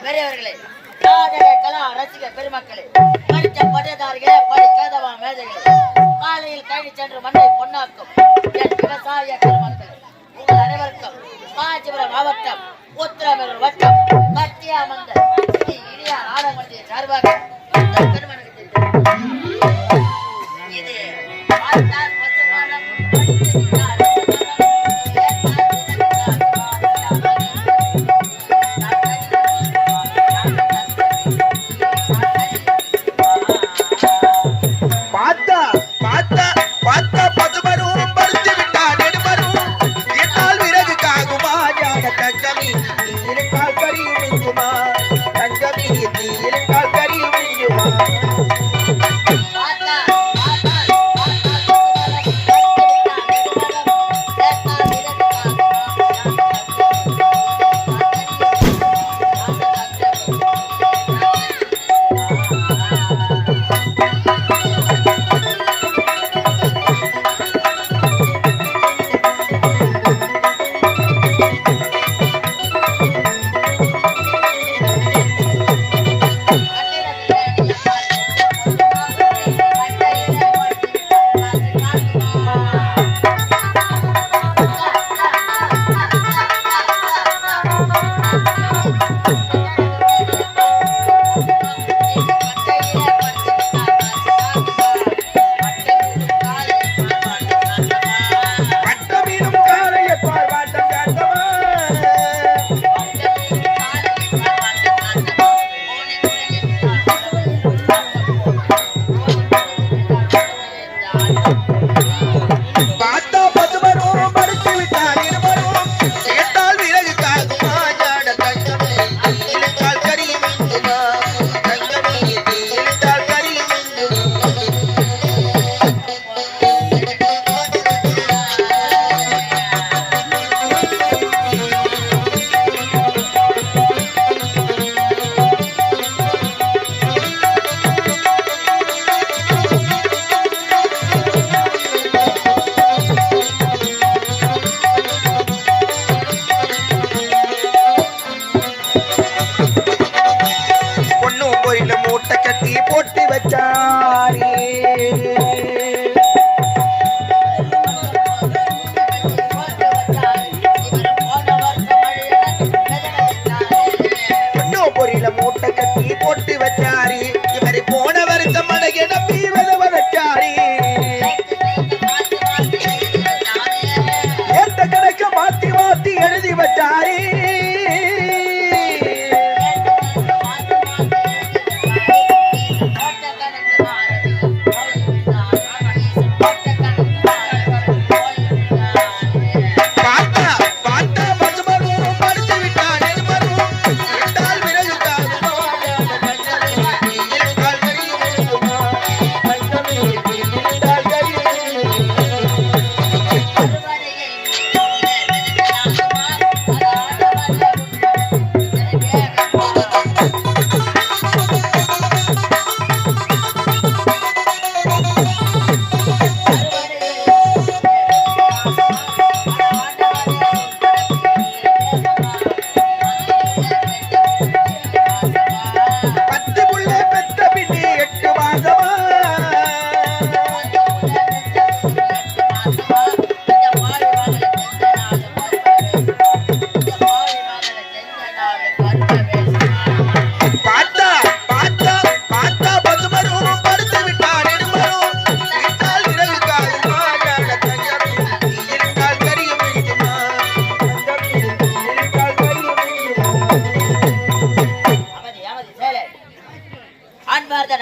பெரியவர்களே, கலா ரசிக பெருமக்களே, படித்த பட்டதாரிகளே, படிக்காதவா மேதைகளே, காலையில் கழி சென்று மண்ணை பொன்னாக்கும் என் விவசாய பெருமக்களே, உங்கள் அனைவருக்கும் காஞ்சிபுரம் மாவட்டம் உத்திரமேரூர் வட்டம் கத்தியாமந்த ஸ்ரீ இனியா நாடகமன்றத்தின் சார்பாக பெருமனுக்கு இது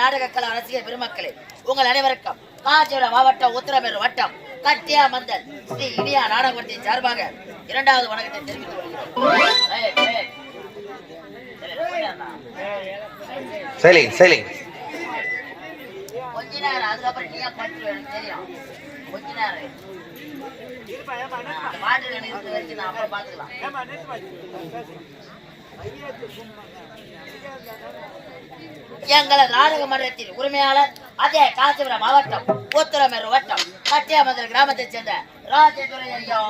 நாடகக்கலா ரசிக பெருமக்களே, உங்கள் அனைவருக்கும் காஞ்சிபுரம் மாவட்டம் உத்திரமேரூர் வட்டம் கட்டியாமந்தல் ஸ்ரீ இனியா நாடகமன்றத்தின் சார்பாக இரண்டாவது வணக்கத்தை தெரிவித்துக் கொள்கிறேன். கொஞ்ச நேரம் அதுக்கப்புறம் நீயா பத்து தெரியும். கொஞ்ச நேரம் பாட்டு நிறுத்த வரைக்கும் நான் அப்புறம் பாத்துக்கலாம். எங்களது நாடக மன்றத்தின் உரிமையாளர் அதே காஞ்சிபுரம் மாவட்டம் உத்தரமேரூர் வட்டம் கட்டியாமந்தல் கிராமத்தைச் சேர்ந்த ராஜதுரை ஐயா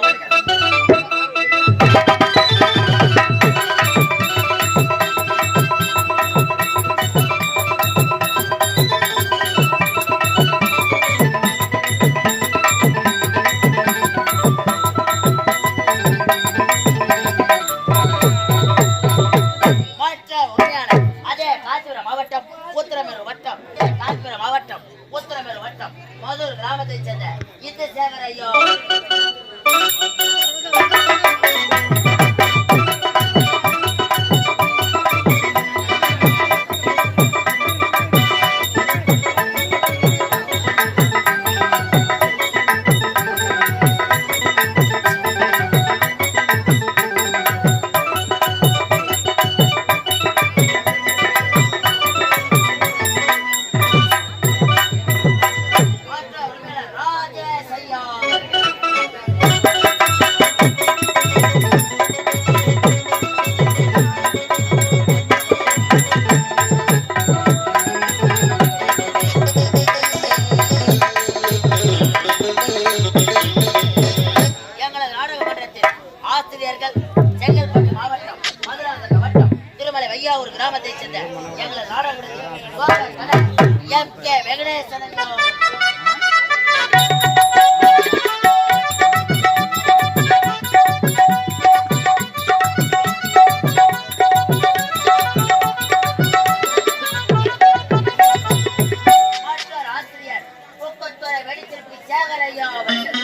கிராமத்தைச் சேர்ந்த இந்த சேகர் ஐயா ஒரு கிராமத்தை சேர்ந்த எங்களை நாடகத்தில் எம் கே வெங்கடேசன் மற்றொரு ஆசிரியர் பூக்கத்துறை வெடித்திருப்பு சேகர் ஐயா அவர்கள்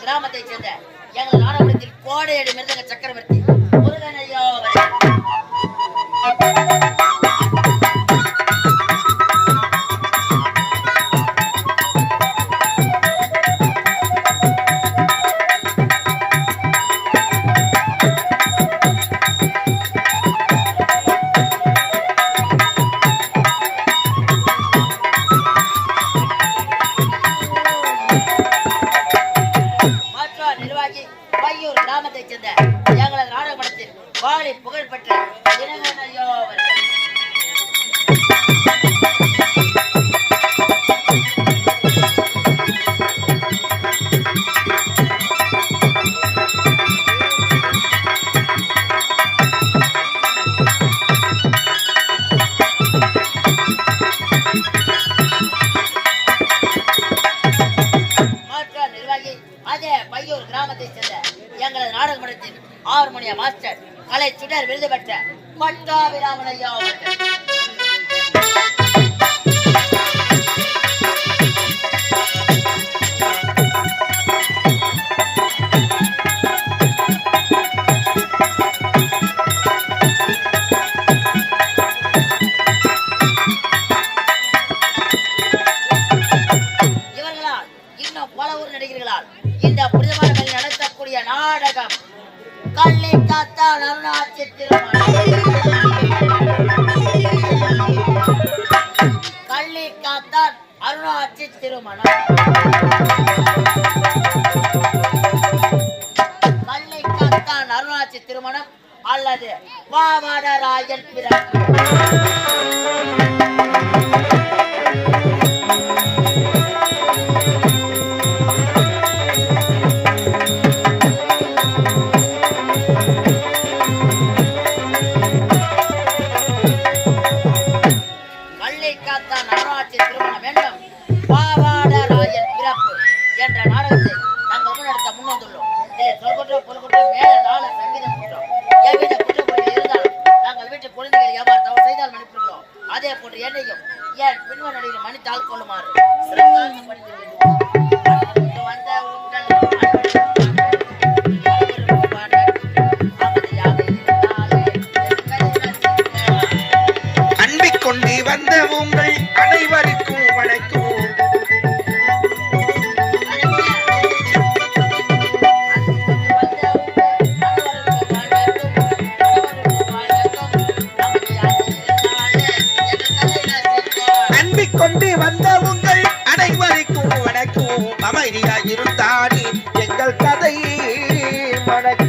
கிராமத்தைச் சேர்ந்த எங்கள் நாடகத்தில் கோடையடி மிருதங்க சக்கரவர்த்தி முருகன் ஐயா பையூர் கிராமத்தைச் சேர்ந்த எங்களது நாடகத்தில் வாழி புகழ்பெற்ற தினகரன் ஐயா அவர்கள் அதே பையூர் கிராமத்தைச் சேர்ந்த எங்களது நாடக மன்றத்தின் ஹார்மோனிய மாஸ்டர் கலை சுடர் விருது பெற்ற பட்டாபிராமன் ஐயா அவர்கள் இவர்களால் இன்னும் பல ஊர் நடிகர்களால் இந்த புனிதமான மேல் நடத்தக்கூடிய நாடகம் கள்ளி காத்தான் அருணாட்சி திருமணம் கள்ளி காத்தான் அருணாட்சி திருமணம் கள்ளி காத்தான் அருணாட்சி திருமணம் அல்லது பாவாடராயன் பிறப்பு திருமணம் வேண்டும் பாவாடராயன் பிறப்பு என்ற நாடகத்தை நாங்கள் முன்னெடுத்த முன்வந்துள்ளோம். இதில் சொல்குற்றம் பொருள்குற்றம் மேல தாள சங்கீதம் குற்றம் எவ்வித குற்றப்பொருள் இருந்தாலும் நாங்கள் வீட்டு குழந்தைகள் எவ்வாறு தவறு செய்தால் மன்னிப்புள்ளோம். அதே போன்று என்னையும் என் பின்வன் நடிகர் மன்னித்தால் கொள்ளுமாறு வந்த உங்கள் கொண்டு வந்த உங்கள் அனைவருக்கும் வணக்கம். வணக்கம்